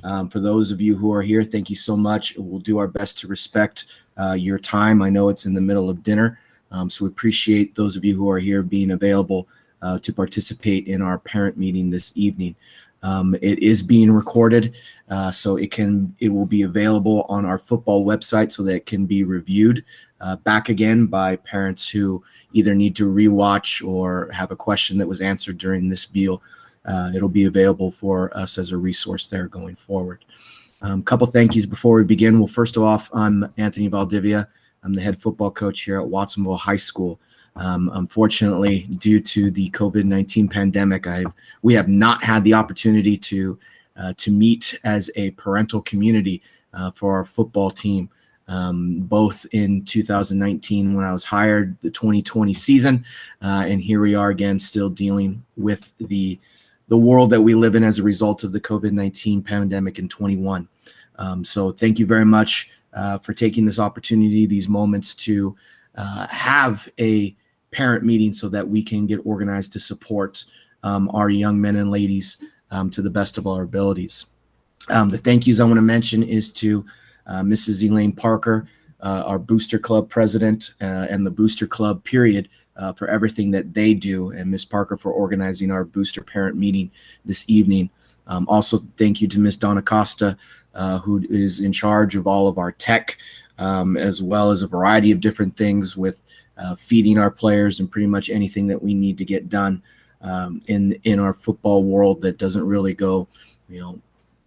For those of you who are here, thank you so much. We'll do our best to respect your time. I know it's in the middle of dinner, so we appreciate those of you who are here being available to participate in our parent meeting this evening. It is being recorded, so it will be available on our football website so that it can be reviewed back again by parents who either need to rewatch or have a question that was answered during this meal. It'll be available for us as a resource there going forward. Couple thank yous before we begin. Well, first off, I'm Anthony Valdivia. I'm the head football coach here at Watsonville High School. Unfortunately, due to the COVID-19 pandemic, we have not had the opportunity to meet as a parental community for our football team, both in 2019 when I was hired, the 2020 season, and here we are again still dealing with the world that we live in as a result of the COVID-19 pandemic in 21. So thank you very much for taking this opportunity, these moments to have a parent meeting so that we can get organized to support our young men and ladies to the best of our abilities. The thank yous I want to mention is to Mrs. Elaine Parker, our Booster Club president, and the Booster Club period, for everything that they do, and Ms. Parker for organizing our Booster parent meeting this evening. Also, thank you to Ms. Donna Costa, who is in charge of all of our tech, as well as a variety of different things with feeding our players and pretty much anything that we need to get done in our football world that doesn't really go,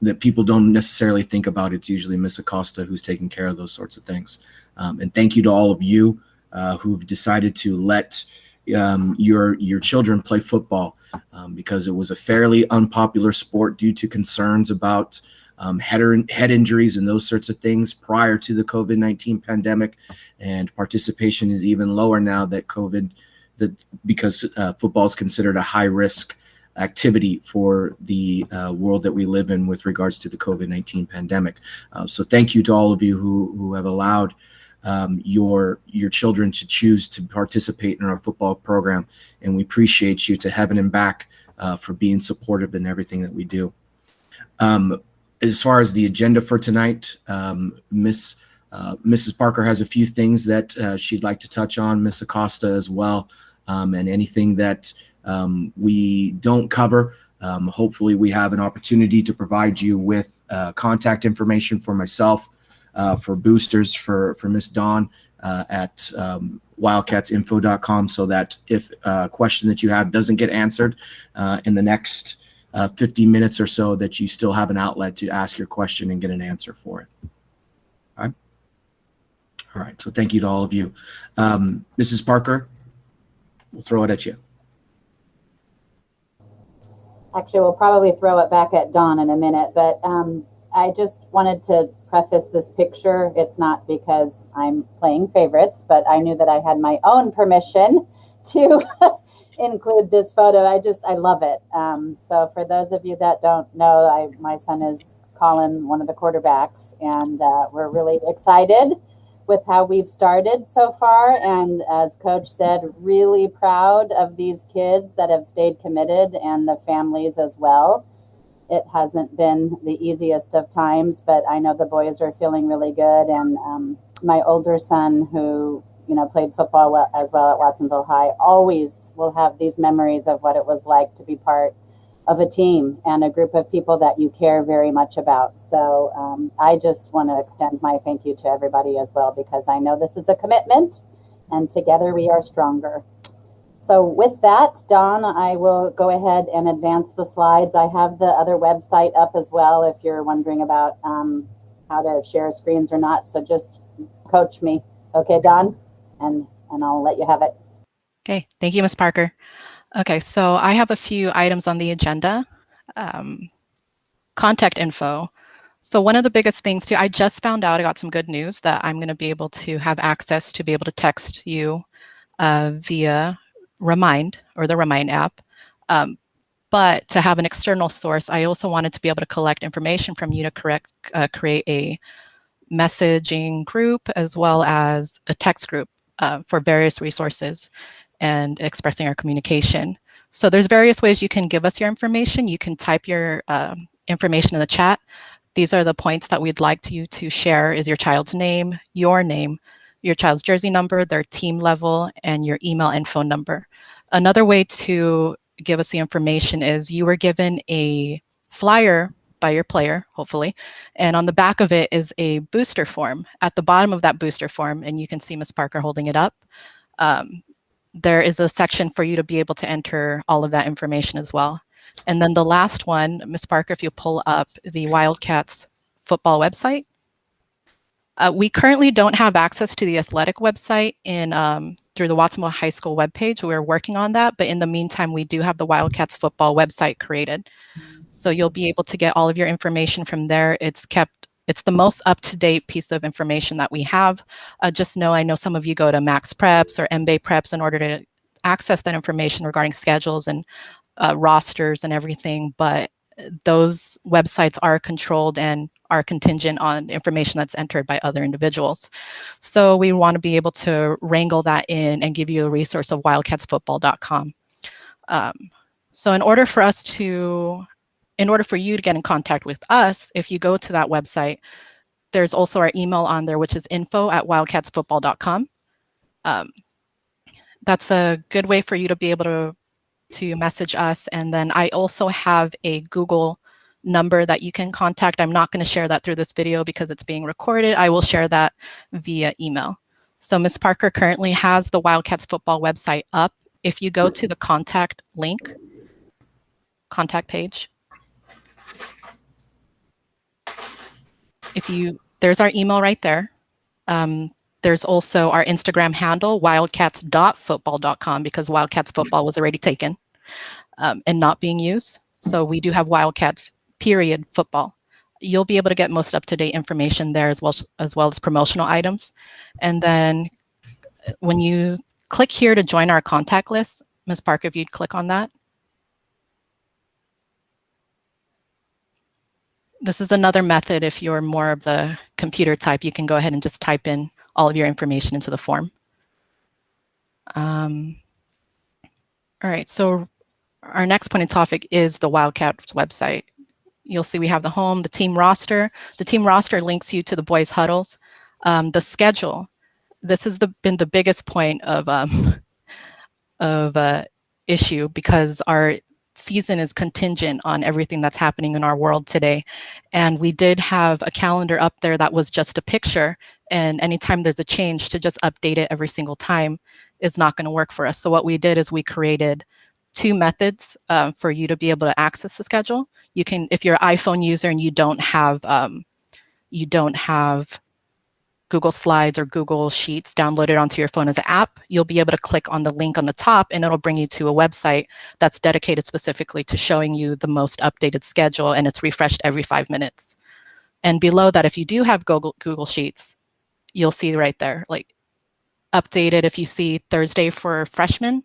that people don't necessarily think about. It's usually Miss Acosta who's taking care of those sorts of things. And thank you to all of you who've decided to let your children play football, because it was a fairly unpopular sport due to concerns about head injuries and those sorts of things prior to the COVID-19 pandemic, and participation is even lower now that because football is considered a high risk activity for the world that we live in with regards to the COVID-19 pandemic. So thank you to all of you who have allowed your children to choose to participate in our football program, and we appreciate you to heaven and back for being supportive in everything that we do. As far as the agenda for tonight, Mrs. Parker has a few things that she'd like to touch on, Miss Acosta as well, and anything that we don't cover. Hopefully we have an opportunity to provide you with contact information for myself, for boosters, for Miss Dawn at wildcatsinfo.com, so that if a question that you have doesn't get answered in the next 50 minutes or so, that you still have an outlet to ask your question and get an answer for it. All right, so thank you to all of you. Mrs. Parker, we'll throw it at you. Actually, we'll probably throw it back at Dawn in a minute, but I just wanted to preface this picture. It's not because I'm playing favorites, but I knew that I had my own permission to include this photo. I love it. So for those of you that don't know, my son is Colin, one of the quarterbacks, and we're really excited with how we've started so far. And as Coach said, really proud of these kids that have stayed committed and the families as well. It hasn't been the easiest of times, but I know the boys are feeling really good. And my older son, who played football as well at Watsonville High, always will have these memories of what it was like to be part of a team and a group of people that you care very much about. So I just want to extend my thank you to everybody as well, because I know this is a commitment, and together we are stronger. So with that, Dawn, I will go ahead and advance the slides. I have the other website up as well if you're wondering about how to share screens or not. So just coach me. Okay, Dawn, and I'll let you have it. Okay, thank you, Ms. Parker. Okay, so I have a few items on the agenda. Contact info. So one of the biggest things too, I just found out, I got some good news that I'm going to be able to have access to be able to text you via Remind, or the Remind app. But to have an external source, I also wanted to be able to collect information from you to create a messaging group as well as a text group for various resources and expressing our communication. So there's various ways you can give us your information. You can type your information in the chat. These are the points that we'd like you to share is your child's name, your child's jersey number, their team level, and your email and phone number. Another way to give us the information is you were given a flyer by your player, hopefully, and on the back of it is a booster form. At the bottom of that booster form, and you can see Ms. Parker holding it up, there is a section for you to be able to enter all of that information as well. And then the last one, Ms. Parker, if you pull up the Wildcats football website. We currently don't have access to the athletic website through the Watsonville High School webpage. We're working on that, but in the meantime, we do have the Wildcats football website created. So you'll be able to get all of your information from there. It's the most up-to-date piece of information that we have. Just know, I know some of you go to Max Preps or MBay Preps in order to access that information regarding schedules and rosters and everything, but those websites are controlled and are contingent on information that's entered by other individuals. So we want to be able to wrangle that in and give you a resource of wildcatsfootball.com. So in order for you to get in contact with us, if you go to that website, there's also our email on there, which is info@wildcatsfootball.com. That's a good way for you to be able to message us. And then I also have a Google number that you can contact. I'm not going to share that through this video because it's being recorded. I will share that via email. So Ms. Parker currently has the Wildcats football website up. If you go to the contact page, there's our email right there. There's also our Instagram handle, wildcats.football.com, because Wildcats football was already taken and not being used. So we do have Wildcats football. You'll be able to get most up-to-date information there as well as promotional items. And then when you click here to join our contact list, Ms. Parker, if you'd click on that. This is another method. If you're more of the computer type, you can go ahead and just type in all of your information into the form. All right, so our next point of topic is the Wildcats website. You'll see we have the home, the team roster. The team roster links you to the boys' huddles. The schedule, this has been the biggest point of issue because our season is contingent on everything that's happening in our world today. And we did have a calendar up there that was just a picture, and anytime there's a change, to just update it every single time is not going to work for us. So what we did is we created two methods for you to be able to access the schedule. You can, if you're an iPhone user and you don't have Google Slides or Google Sheets downloaded onto your phone as an app, you'll be able to click on the link on the top and it'll bring you to a website that's dedicated specifically to showing you the most updated schedule, and it's refreshed every 5 minutes. And below that, if you do have Google Sheets, you'll see right there, like updated. If you see Thursday for freshmen,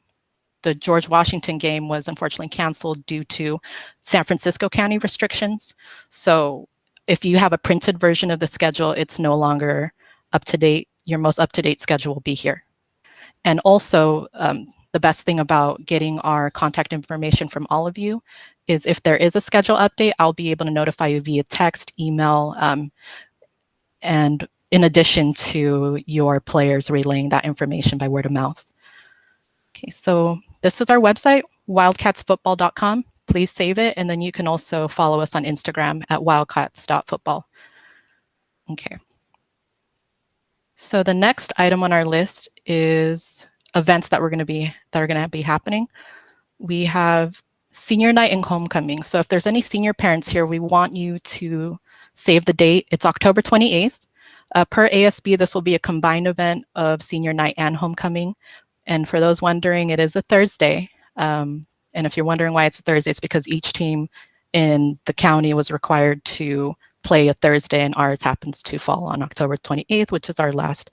the George Washington game was unfortunately canceled due to San Francisco County restrictions. So if you have a printed version of the schedule, it's no longer up to date. Your most up-to-date schedule will be here. And also, the best thing about getting our contact information from all of you is if there is a schedule update, I'll be able to notify you via text, email, and in addition to your players relaying that information by word of mouth. Okay, so this is our website, wildcatsfootball.com. Please save it, and then you can also follow us on Instagram at wildcats.football. Okay. So the next item on our list is events that are going to be happening. We have senior night and homecoming. So if there's any senior parents here, we want you to save the date. It's October 28th. Per ASB, this will be a combined event of senior night and homecoming. And for those wondering, it is a Thursday. And if you're wondering why it's a Thursday, it's because each team in the county was required to play a Thursday, and ours happens to fall on October 28th, which is our last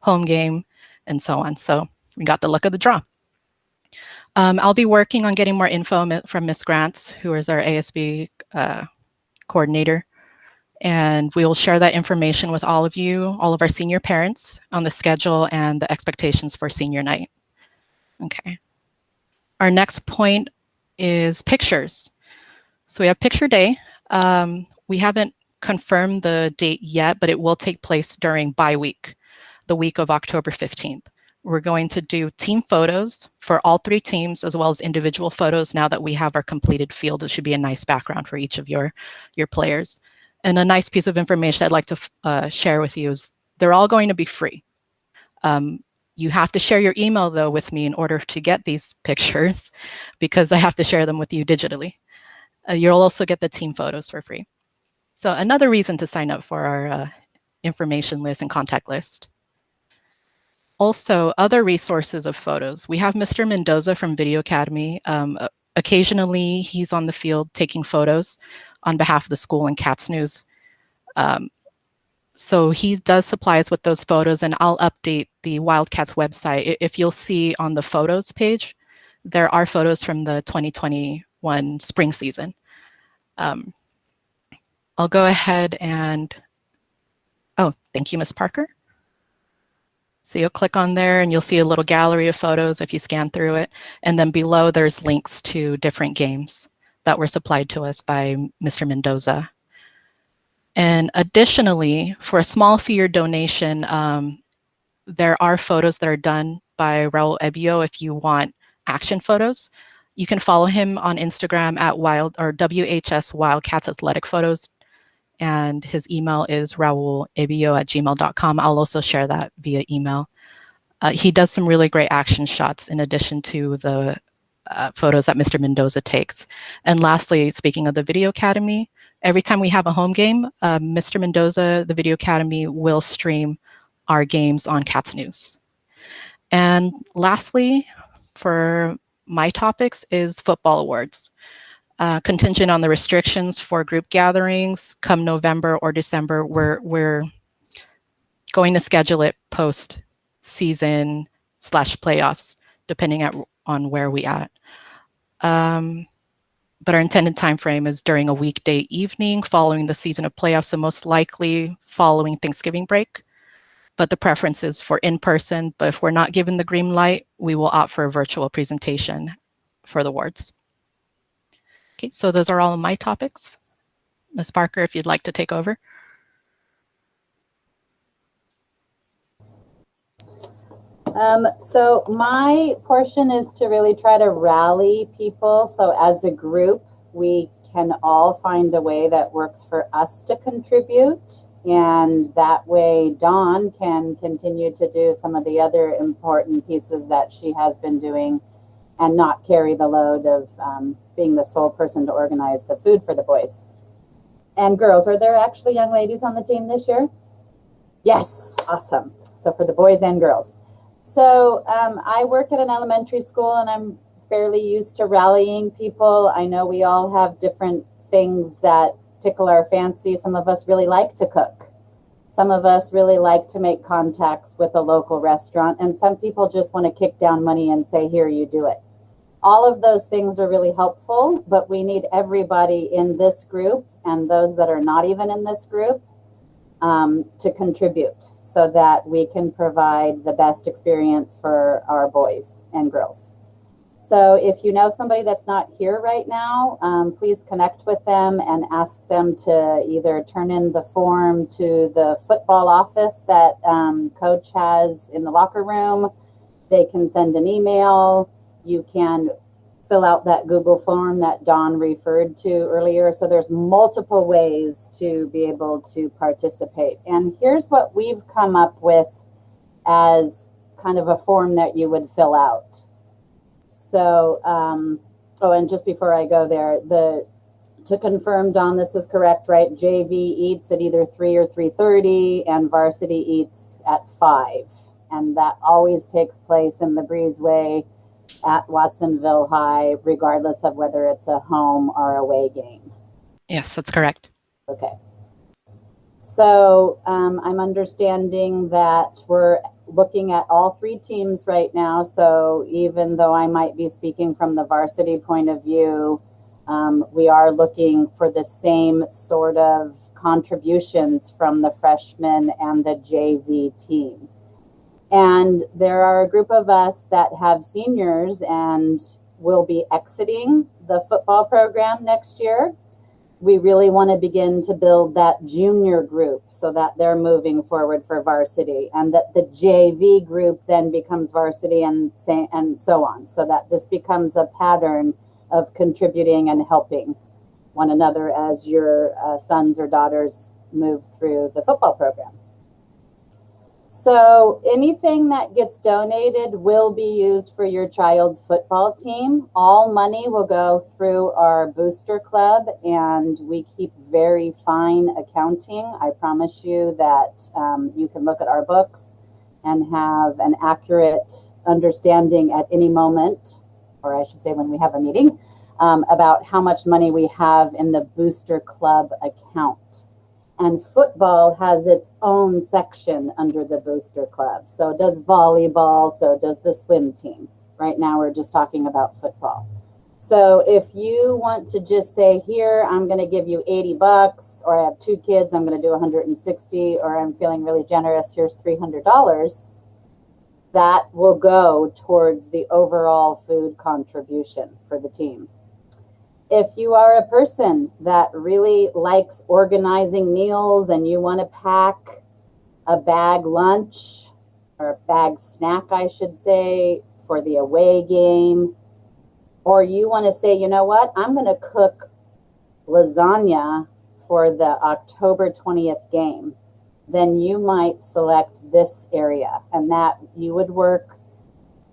home game, and so on. So we got the luck of the draw. I'll be working on getting more info from Ms. Grants, who is our ASB coordinator, and we will share that information with all of you, all of our senior parents, on the schedule and the expectations for senior night. Okay. Our next point is pictures. So we have picture day. We haven't confirm the date yet, but it will take place during bye week, the week of October 15th. We're going to do team photos for all 3 teams, as well as individual photos now that we have our completed field. It should be a nice background for each of your players. And a nice piece of information I'd like to share with you is they're all going to be free. You have to share your email, though, with me in order to get these pictures, because I have to share them with you digitally. You'll also get the team photos for free. So another reason to sign up for our information list and contact list. Also, other resources of photos. We have Mr. Mendoza from Video Academy. Occasionally, he's on the field taking photos on behalf of the school and Cats News. So he does supply us with those photos, and I'll update the Wildcats website. If you'll see on the photos page, there are photos from the 2021 spring season. I'll go ahead and, oh, thank you, Ms. Parker. So you'll click on there and you'll see a little gallery of photos if you scan through it. And then below there's links to different games that were supplied to us by Mr. Mendoza. And additionally, for a small fee or donation, there are photos that are done by Raul Ebio if you want action photos. You can follow him on Instagram at WHS Wildcats Athletic Photos. And his email is raulebio@gmail.com. I'll also share that via email. He does some really great action shots in addition to the photos that Mr. Mendoza takes. And lastly, speaking of the Video Academy, every time we have a home game, Mr. Mendoza, the Video Academy, will stream our games on Cats News. And lastly, for my topics is football awards. Contingent on the restrictions for group gatherings come November or December, we're going to schedule it post season / playoffs, depending on where we at. But our intended time frame is during a weekday evening following the season of playoffs, so most likely following Thanksgiving break. But the preference is for in-person, but if we're not given the green light, we will opt for a virtual presentation for the awards. Okay, so those are all of my topics. Ms. Parker, if you'd like to take over. So my portion is to really try to rally people. So as a group, we can all find a way that works for us to contribute. And that way Dawn can continue to do some of the other important pieces that she has been doing and not carry the load of being the sole person to organize the food for the boys and girls. Are there actually young ladies on the team this year? Yes, awesome. So for the boys and girls. So I work at an elementary school and I'm fairly used to rallying people. I know we all have different things that tickle our fancy. Some of us really like to cook. Some of us really like to make contacts with a local restaurant, and some people just want to kick down money and say, here, you do it. All of those things are really helpful, but we need everybody in this group and those that are not even in this group to contribute so that we can provide the best experience for our boys and girls. So if you know somebody that's not here right now, please connect with them and ask them to either turn in the form to the football office that coach has in the locker room. They can send an email. You can fill out that Google form that Dawn referred to earlier. So there's multiple ways to be able to participate. And here's what we've come up with as kind of a form that you would fill out. So, oh, and just before I go there, to confirm, Dawn, this is correct, right? JV eats at either 3 or 3:30 and varsity eats at 5. And that always takes place in the breezeway at Watsonville High, regardless of whether it's a home or away game. Yes, that's correct. Okay. So I'm understanding that we're looking at all 3 teams right now. So even though I might be speaking from the varsity point of view, we are looking for the same sort of contributions from the freshmen and the JV team. And there are a group of us that have seniors and will be exiting the football program next year. we really want to begin to build that junior group so that they're moving forward for varsity, and that the JV group then becomes varsity, and so on, so that this becomes a pattern of contributing and helping one another as your sons or daughters move through the football program. So anything that gets donated will be used for your child's football team. All money will go through our booster club, and we keep very fine accounting. I promise you that you can look at our books and have an accurate understanding at any moment, or I should say when we have a meeting, about how much money we have in the booster club account. And football has its own section under the booster club. So does volleyball, so does the swim team. Right now we're just talking about football. So if you want to just say, here, I'm going to give you $80, or I have 2 kids, I'm going to do 160, or I'm feeling really generous, here's $300, that will go towards the overall food contribution for the team. If you are a person that really likes organizing meals and you want to pack a bag lunch, or a bag snack, I should say, for the away game, or you want to say, you know what, I'm going to cook lasagna for the October 20th game, then you might select this area, and that you would work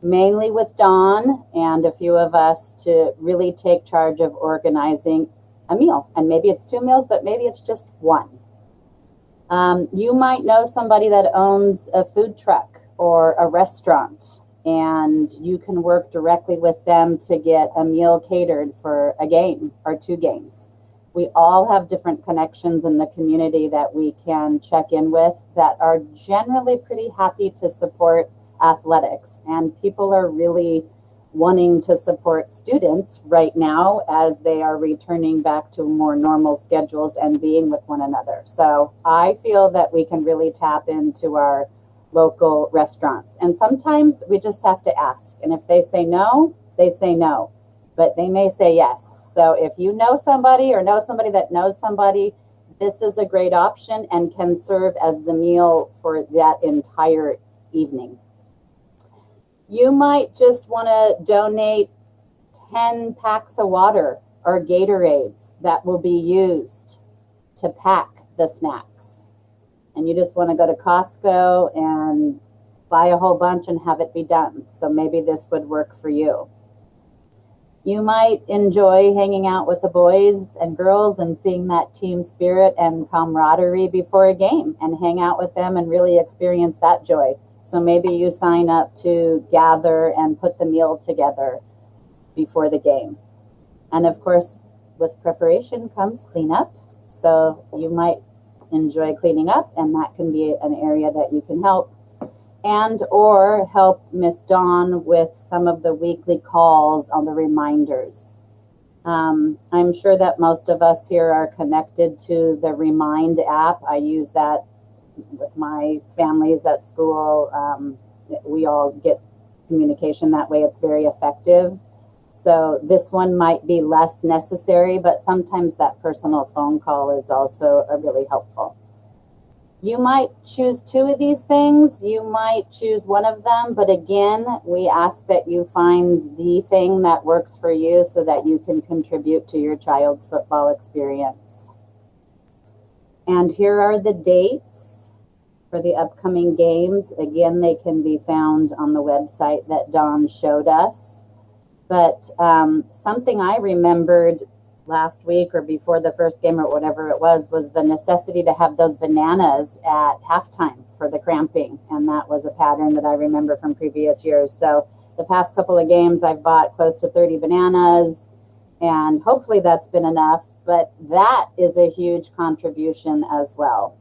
mainly with Dawn and a few of us to really take charge of organizing a meal. And maybe it's 2 meals, but maybe it's just 1. You might know somebody that owns a food truck or a restaurant, and you can work directly with them to get a meal catered for a game or 2 games. We all have different connections in the community that we can check in with that are generally pretty happy to support athletics, and people are really wanting to support students right now as they are returning back to more normal schedules and being with one another. So I feel that we can really tap into our local restaurants, and sometimes we just have to ask, and if they say no, they say no, but they may say yes. So if you know somebody or know somebody that knows somebody, this is a great option and can serve as the meal for that entire evening. You might just want to donate 10 packs of water or Gatorades that will be used to pack the snacks. And you just want to go to Costco and buy a whole bunch and have it be done. So maybe this would work for you. You might enjoy hanging out with the boys and girls and seeing that team spirit and camaraderie before a game, and hang out with them and really experience that joy. So maybe you sign up to gather and put the meal together before the game. And of course, with preparation comes cleanup. So you might enjoy cleaning up, and that can be an area that you can help. And or help Miss Dawn with some of the weekly calls on the reminders. I'm sure that most of us here are connected to the Remind app. I use that with my families at school. We all get communication that way. It's very effective. So this one might be less necessary, but sometimes that personal phone call is also really helpful. You might choose 2 of these things. You might choose one of them, but again, we ask that you find the thing that works for you so that you can contribute to your child's football experience. And here are the dates for the upcoming games. Again, they can be found on the website that Dawn showed us. But something I remembered last week or before the first game or whatever it was the necessity to have those bananas at halftime for the cramping. And that was a pattern that I remember from previous years. So the past couple of games, I've bought close to 30 bananas, and hopefully that's been enough. But that is a huge contribution as well.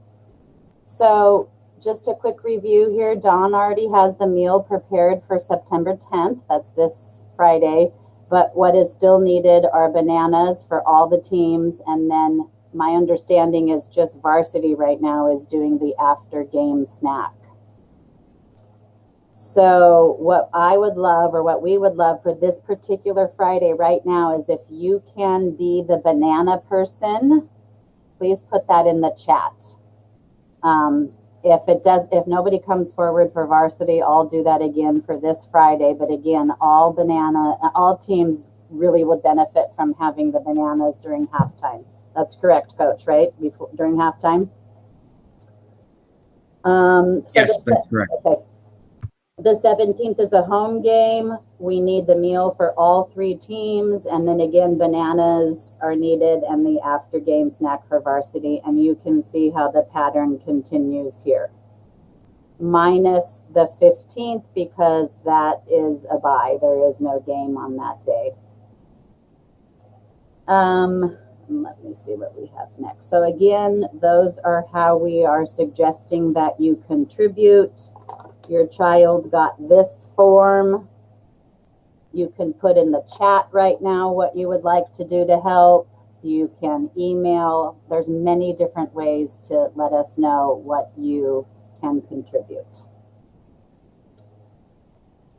So just a quick review here. Dawn already has the meal prepared for September 10th. That's this Friday. But what is still needed are bananas for all the teams. And then my understanding is just varsity right now is doing the after game snack. So what I would love, or what we would love for this particular Friday right now, is if you can be the banana person, please put that in the chat. If nobody comes forward for varsity, I'll do that again for this Friday. But again, all teams really would benefit from having the bananas during halftime. That's correct, Coach, right? During halftime? Yes, that's correct. Okay. The 17th is a home game. We need the meal for all 3 teams. And then again, bananas are needed and the after game snack for varsity. And you can see how the pattern continues here. Minus the 15th because that is a bye. There is no game on that day. Let me see what we have next. So again, those are how we are suggesting that you contribute. Your child got this form. You can put in the chat right now what you would like to do to help. You can email. There's many different ways to let us know what you can contribute.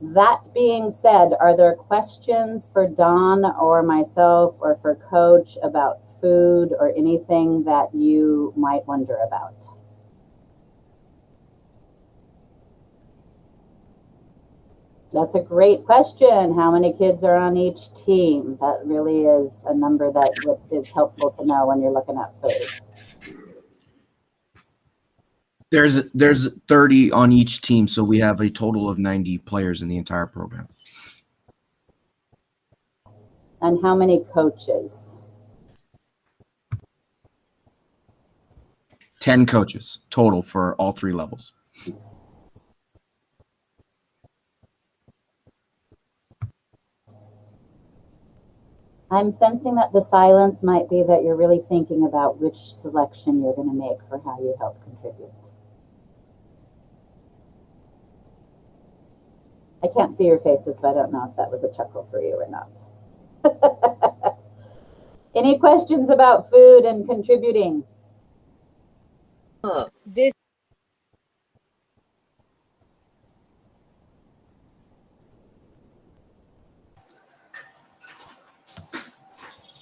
That being said, are there questions for Dawn or myself or for Coach about food or anything that you might wonder about? That's a great question. How many kids are on each team? That really is a number that is helpful to know when you're looking at food. There's 30 on each team, so we have a total of 90 players in the entire program. And how many coaches? 10 coaches total for all 3 levels. I'm sensing that the silence might be that you're really thinking about which selection you're going to make for how you help contribute. I can't see your faces, so I don't know if that was a chuckle for you or not. Any questions about food and contributing?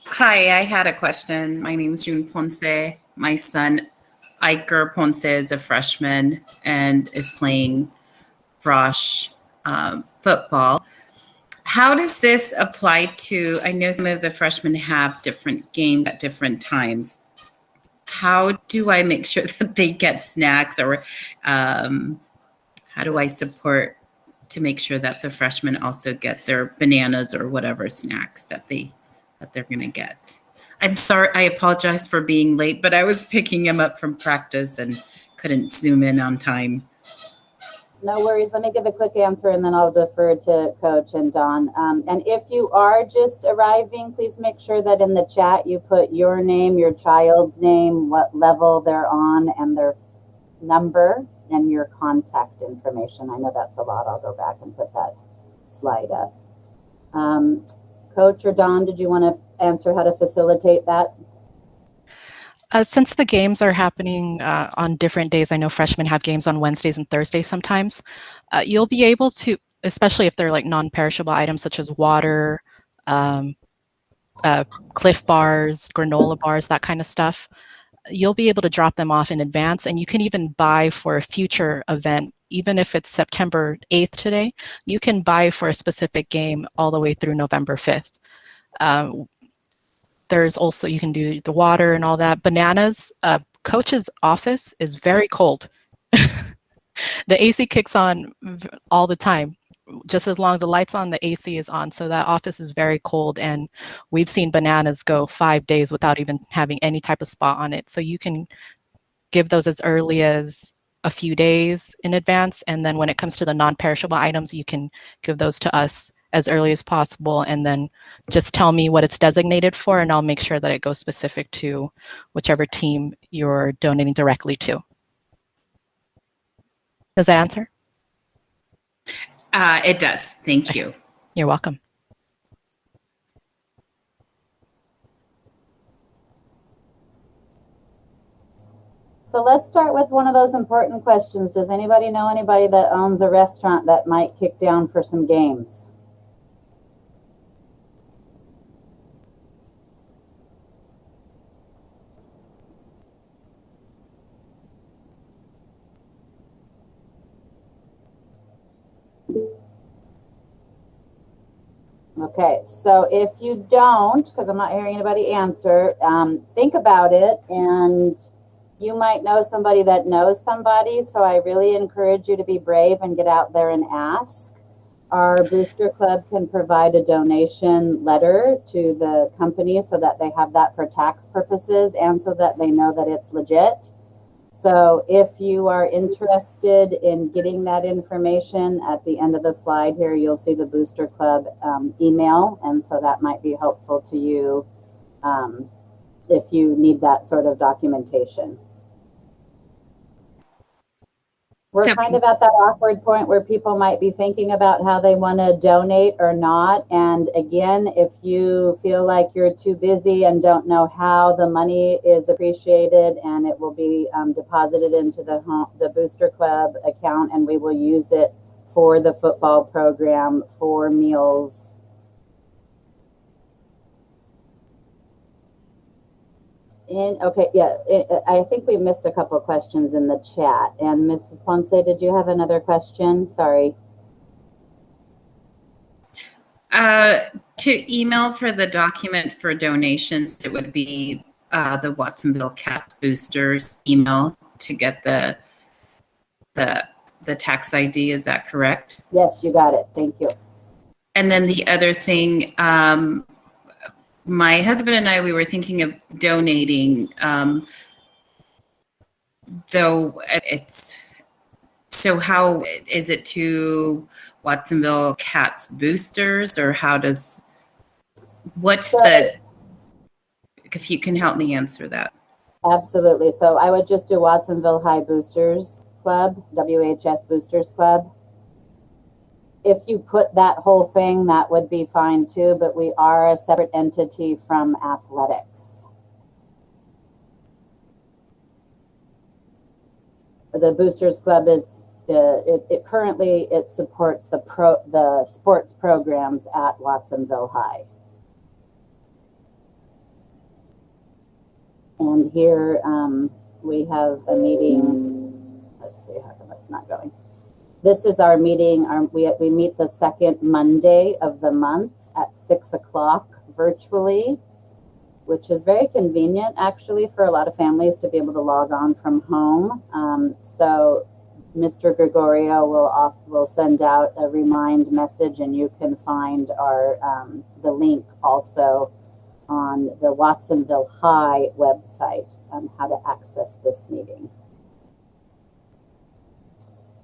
Hi, I had a question. My name is June Ponce. My son, Iker Ponce, is a freshman and is playing Frosh football. How does this apply to, I know some of the freshmen have different games at different times. How do I make sure that they get snacks, or how do I support to make sure that the freshmen also get their bananas or whatever snacks that they're going to get? I'm sorry, I apologize for being late, but I was picking him up from practice and couldn't zoom in on time. No worries. Let me give a quick answer and then I'll defer to Coach and Dawn. And if you are just arriving, please make sure that in the chat you put your name, your child's name, what level they're on, and their number and your contact information. I know that's a lot. I'll go back and put that slide up. Coach or Dawn, did you want to answer how to facilitate that? Since the games are happening on different days, I know freshmen have games on Wednesdays and Thursdays sometimes, you'll be able to, especially if they're like non-perishable items such as water, Cliff bars, granola bars, that kind of stuff, you'll be able to drop them off in advance, and you can even buy for a future event. Even if it's September 8th today, you can buy for a specific game all the way through November 5th. There's also, you can do the water and all that. Bananas, Coach's office is very cold. The AC kicks on all the time. Just as long as the light's on, the AC is on. So that office is very cold, and we've seen bananas go 5 days without even having any type of spot on it. So you can give those as early as a few days in advance. And then when it comes to the non-perishable items, you can give those to us as early as possible, and then just tell me what it's designated for, and I'll make sure that it goes specific to whichever team you're donating directly to. Does that answer? It does. Thank you. You're welcome. So let's start with one of those important questions. Does anybody know anybody that owns a restaurant that might kick down for some games? Okay, so if you don't, because I'm not hearing anybody answer, think about it, and you might know somebody that knows somebody. So I really encourage you to be brave and get out there and ask. Our booster club can provide a donation letter to the company so that they have that for tax purposes and so that they know that it's legit. So if you are interested in getting that information, at the end of the slide here, you'll see the Booster Club email. And so that might be helpful to you if you need that sort of documentation. We're kind of at that awkward point where people might be thinking about how they want to donate or not. And again, if you feel like you're too busy and don't know how, the money is appreciated and it will be deposited into the Booster Club account, and we will use it for the football program, for meals. I think we missed a couple of questions in the chat. And Mrs. Ponce, did you have another question? Sorry. To email for the document for donations, it would be the Watsonville Cats Boosters email to get the tax ID. Is that correct? Yes, you got it. Thank you. And then the other thing, my husband and I, we were thinking of donating, though it's, so how is it to Watsonville Cats Boosters, or how does, if you can help me answer that. Absolutely. So I would just do Watsonville High Boosters Club, WHS Boosters Club. If you put that whole thing, that would be fine too, but we are a separate entity from athletics. The Boosters Club is, it currently supports the sports programs at Watsonville High. And here we have a meeting. Let's see, how come that's not going? This is our meeting. We meet the second Monday of the month at 6 o'clock virtually, which is very convenient actually for a lot of families to be able to log on from home. So Mr. Gregorio will send out a remind message, and you can find the link also on the Watsonville High website on how to access this meeting.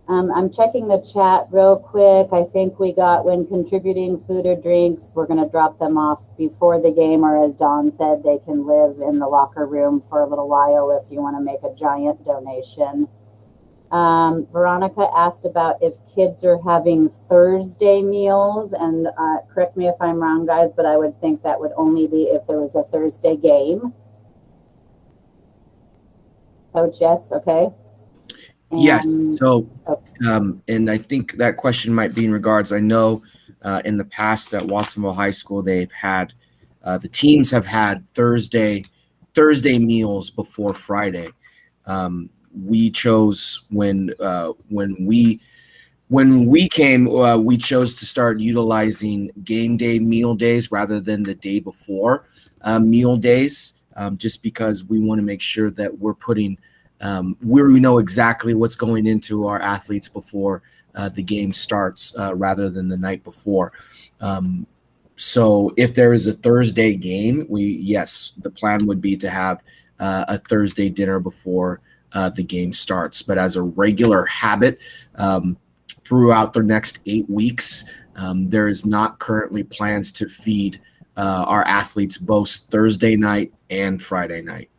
I'm checking the chat real quick. I think we got, when contributing food or drinks, we're going to drop them off before the game, or as Dawn said, they can live in the locker room for a little while if you want to make a giant donation. Veronica asked about if kids are having Thursday meals, and correct me if I'm wrong, guys, but I would think that would only be if there was a Thursday game. Coach, yes, okay. And, yes. So, and I think that question might be in regards, I know in the past at Watsonville High School, they've had, the teams have had Thursday meals before Friday. We chose when we came, we chose to start utilizing game day meal days rather than the day before meal days, just because we want to make sure that we're putting, we know exactly what's going into our athletes before the game starts rather than the night before. So if there is a Thursday game, yes, the plan would be to have a Thursday dinner before the game starts. But as a regular habit, throughout the next 8 weeks, there is not currently plans to feed our athletes both Thursday night and Friday night.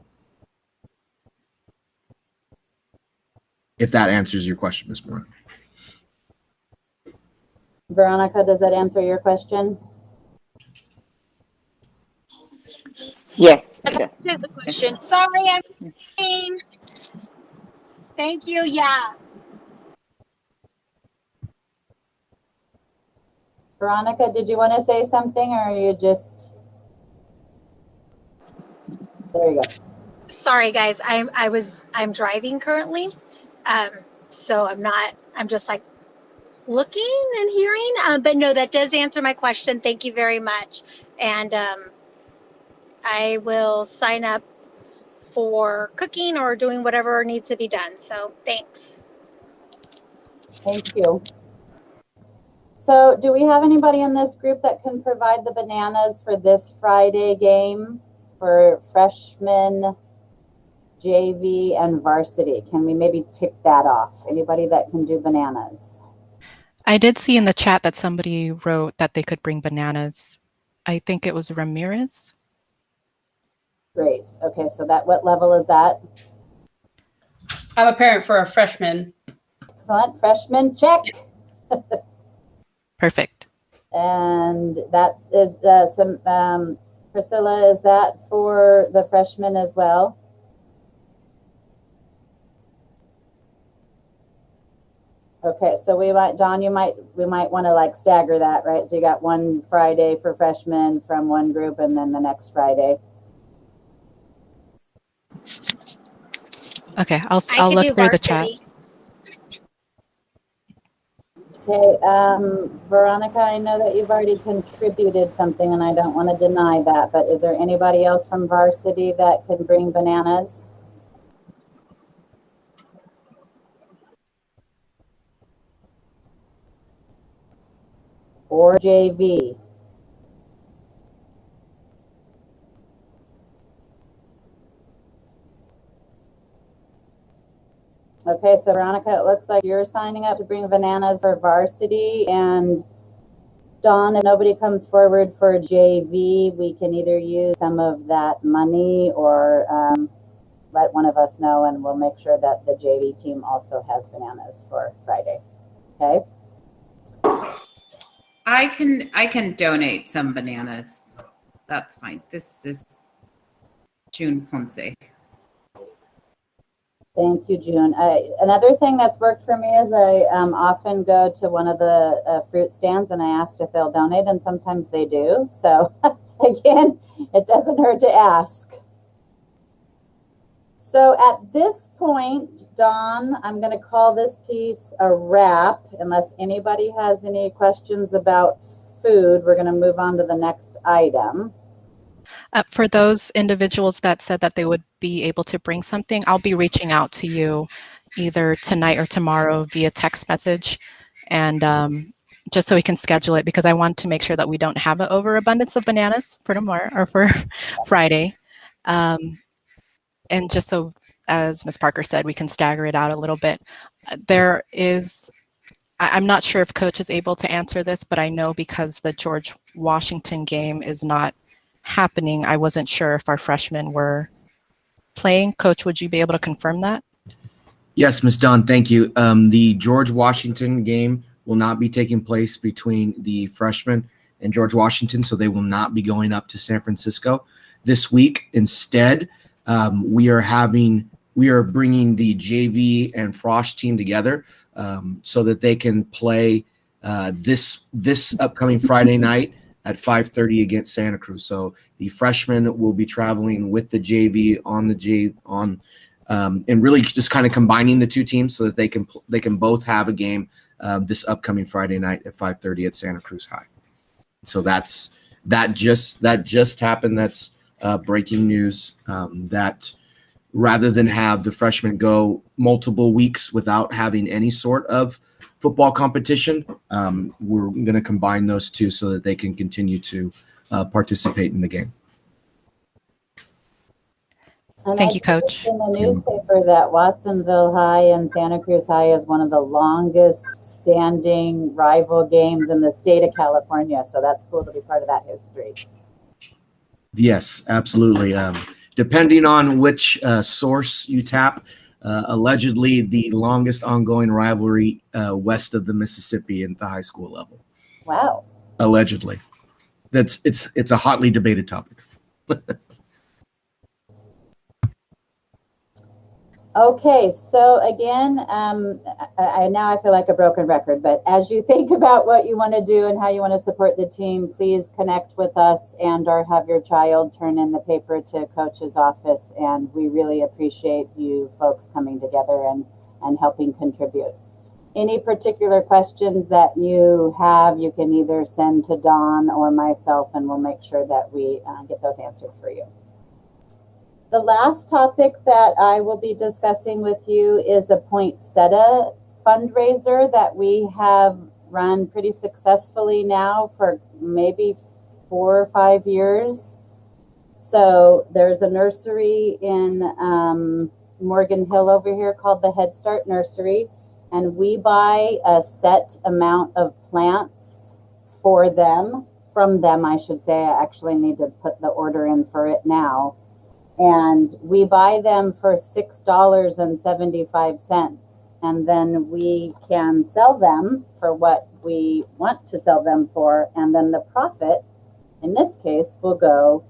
If that answers your question, Ms. Moore. Veronica, does that answer your question? Yes. That answers the question. Sorry, I'm changed. Thank you. Yeah. Veronica, did you want to say something, or are you just, there you go. Sorry, guys. I'm driving currently. So I'm just like looking and hearing. But no, that does answer my question. Thank you very much. And I will sign up for cooking or doing whatever needs to be done. So thanks. Thank you. So do we have anybody in this group that can provide the bananas for this Friday game for freshmen, JV, and varsity? Can we maybe tick that off? Anybody that can do bananas? I did see in the chat that somebody wrote that they could bring bananas. I think it was Ramirez. Great. Okay, so that, what level is that? I'm a parent for a freshman. Excellent. Freshman, check. Perfect. And that is Priscilla, is that for the freshmen as well? Okay, so we might, Don, we might want to like stagger that, right? So you got one Friday for freshmen from one group and then the next Friday. Okay, I'll look through the chat. Okay, Veronica, I know that you've already contributed something and I don't want to deny that, but is there anybody else from varsity that can bring bananas? Or JV? Okay, so Veronica, it looks like you're signing up to bring bananas for varsity, and Dawn, if nobody comes forward for JV, we can either use some of that money or let one of us know, and we'll make sure that the JV team also has bananas for Friday. Okay. I can donate some bananas. That's fine. This is June Ponce. Thank you, June. Another thing that's worked for me is I often go to one of the fruit stands and I ask if they'll donate, and sometimes they do. So again, it doesn't hurt to ask. So at this point, Dawn, I'm going to call this piece a wrap. Unless anybody has any questions about food, we're going to move on to the next item. For those individuals that said that they would be able to bring something, I'll be reaching out to you either tonight or tomorrow via text message, and just so we can schedule it, because I want to make sure that we don't have an overabundance of bananas for tomorrow or for Friday. And just so, as Ms. Parker said, we can stagger it out a little bit. There is, I'm not sure if Coach is able to answer this, but I know because the George Washington game is not happening, I wasn't sure if our freshmen were playing. Coach, would you be able to confirm that? Yes, Ms. Dunn, thank you. The George Washington game will not be taking place between the freshmen and George Washington, so they will not be going up to San Francisco this week. Instead, we are bringing the JV and Frosh team together so that they can play this upcoming Friday night at 5:30 against Santa Cruz. So the freshmen will be traveling with the JV and really just kind of combining the two teams so that they can both have a game this upcoming Friday night at 5:30 at Santa Cruz High. So that just happened. That's breaking news. That rather than have the freshmen go multiple weeks without having any sort of football competition, we're going to combine those two so that they can continue to participate in the game. And Thank you, Coach. In the newspaper that Watsonville High and Santa Cruz High is one of the longest standing rival games in the state of California. So that's cool to be part of that history. Yes, absolutely. Depending on which source you tap, allegedly the longest ongoing rivalry west of the Mississippi at the high school level. Wow. Allegedly. It's a hotly debated topic. Okay, so again, now I feel like a broken record, but as you think about what you want to do and how you want to support the team, please connect with us and/or have your child turn in the paper to coach's office. And we really appreciate you folks coming together and helping contribute. Any particular questions that you have, you can either send to Dawn or myself, and we'll make sure that we get those answered for you. The last topic that I will be discussing with you is a poinsettia fundraiser that we have run pretty successfully now for maybe 4 or 5 years. So there's a nursery in Morgan Hill over here called the Head Start Nursery, and we buy a set amount of plants for them, from them I should say. I actually need to put the order in for it now. And we buy them for $6.75, and then we can sell them for what we want to sell them for, and then the profit, in this case, will go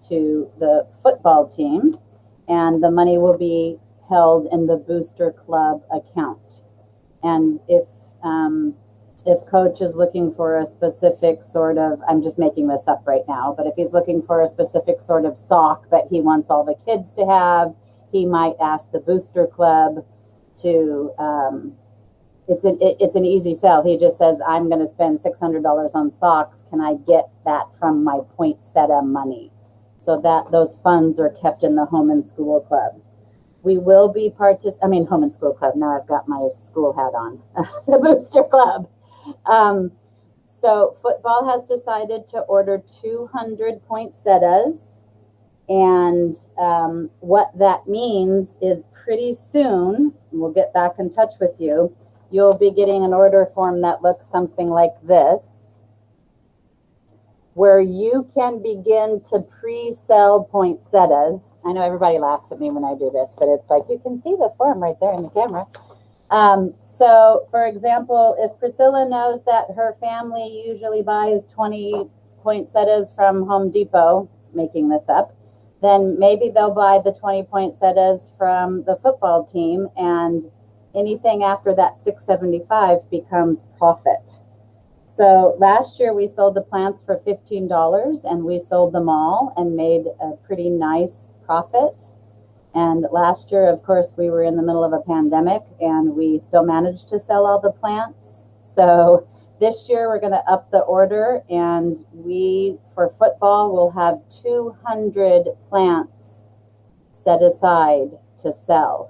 to the football team, and the money will be held in the Booster Club account. And if coach is looking for a specific sort of, I'm just making this up right now, but if he's looking for a specific sort of sock that he wants all the kids to have, he might ask the Booster Club to, it's an easy sell. He just says, I'm going to spend $600 on socks. Can I get that from my poinsettia money? So that those funds are kept in the home and school club. We will be home and school club. Now I've got my school hat on. The Booster Club. So football has decided to order 200 poinsettias. And what that means is pretty soon, we'll get back in touch with you, you'll be getting an order form that looks something like this, where you can begin to pre-sell poinsettias. I know everybody laughs at me when I do this, but it's like, you can see the form right there in the camera. So for example, if Priscilla knows that her family usually buys 20 poinsettias from Home Depot, making this up, then maybe they'll buy the 20 poinsettias from the football team, and anything after that $6.75 becomes profit. So last year we sold the plants for $15, and we sold them all and made a pretty nice profit. And last year, of course, we were in the middle of a pandemic, and we still managed to sell all the plants. So this year we're going to up the order, and we, for football, will have 200 plants set aside to sell.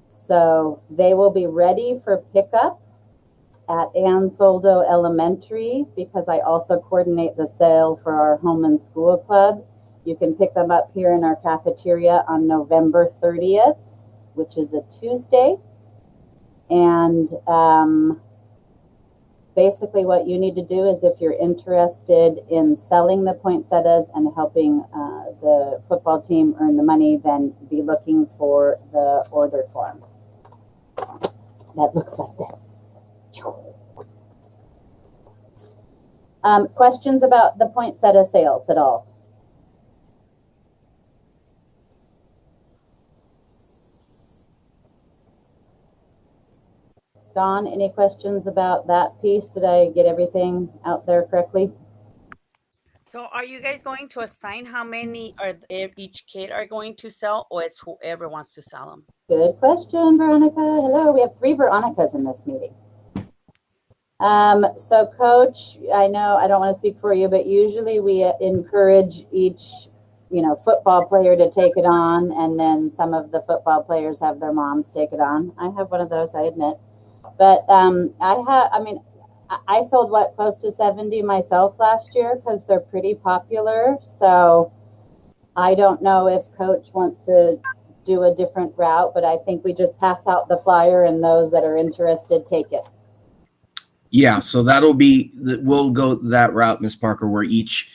So they will be ready for pickup at Ann Soldo Elementary, because I also coordinate the sale for our home and school club. You can pick them up here in our cafeteria on November 30th, which is a Tuesday. And basically what you need to do is, if you're interested in selling the poinsettias and helping the football team earn the money, then be looking for the order form. That looks like this. Questions about the poinsettia sales at all? Dawn, any questions about that piece? Did I get everything out there correctly? So are you guys going to assign how many each kid are going to sell, or it's whoever wants to sell them? Good question, Veronica. Hello, we have 3 Veronicas in this meeting. So coach, I know I don't want to speak for you, but usually we encourage each, football player to take it on, and then some of the football players have their moms take it on. I have one of those, I admit. But I sold close to 70 myself last year, because they're pretty popular. So I don't know if coach wants to do a different route, but I think we just pass out the flyer, and those that are interested take it. Yeah, so we'll go that route, Ms. Parker, where each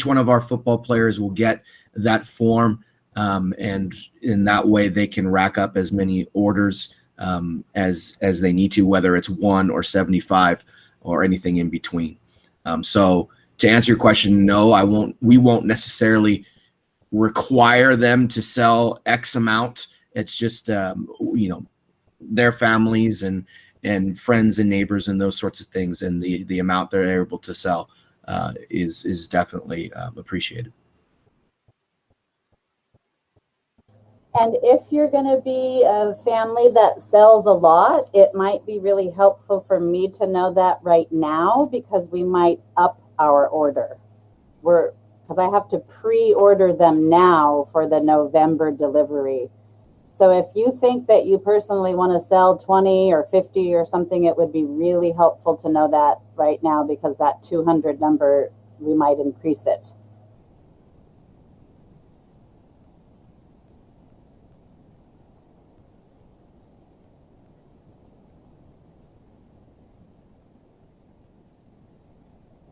one of our football players will get that form, and in that way they can rack up as many orders as they need to, whether it's 1 or 75 or anything in between. So to answer your question, no, we won't necessarily require them to sell X amount. It's just, their families and friends and neighbors and those sorts of things. And the amount they're able to sell is definitely appreciated. And if you're going to be a family that sells a lot, it might be really helpful for me to know that right now, because we might up our order. Because I have to pre-order them now for the November delivery. So if you think that you personally want to sell 20 or 50 or something, it would be really helpful to know that right now, because that 200 number, we might increase it.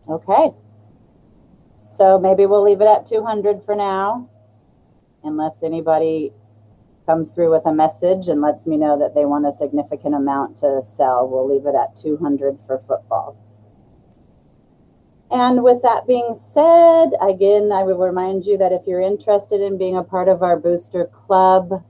Okay, so maybe we'll leave it at 200 for now, unless anybody comes through with a message and lets me know that they want a significant amount to sell. We'll leave it at 200 for football. And with that being said, again, I will remind you that if you're interested in being a part of our booster club,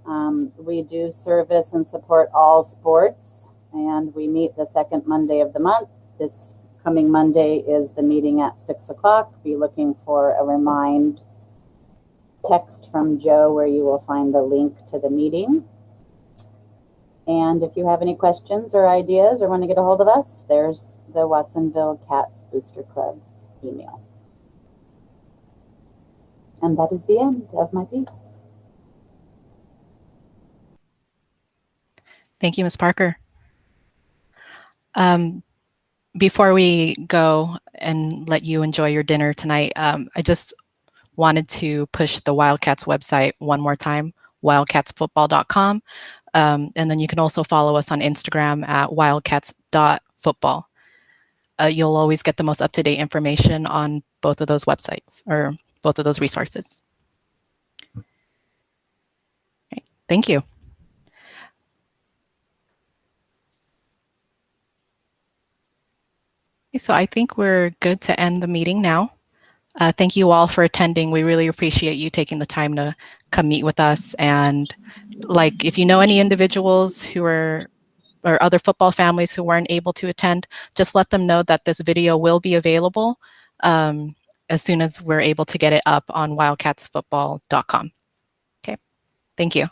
we do service and support all sports, and we meet the second Monday of the month. This coming Monday is the meeting at 6 o'clock. Be looking for a remind text from Joe where you will find the link to the meeting. And if you have any questions or ideas or want to get a hold of us, there's the Watsonville Cats Booster Club email. And that is the end of my piece. Thank you, Ms. Parker. Before we go and let you enjoy your dinner tonight, I just wanted to push the Wildcats website one more time, wildcatsfootball.com. And then you can also follow us on Instagram at wildcats.football. You'll always get the most up-to-date information on both of those websites, or both of those resources. Right. Thank you. So I think we're good to end the meeting now. Thank you all for attending. We really appreciate you taking the time to come meet with us. And like, if you know any individuals who are, or other football families who weren't able to attend, just let them know that this video will be available as soon as we're able to get it up on wildcatsfootball.com. Okay, thank you.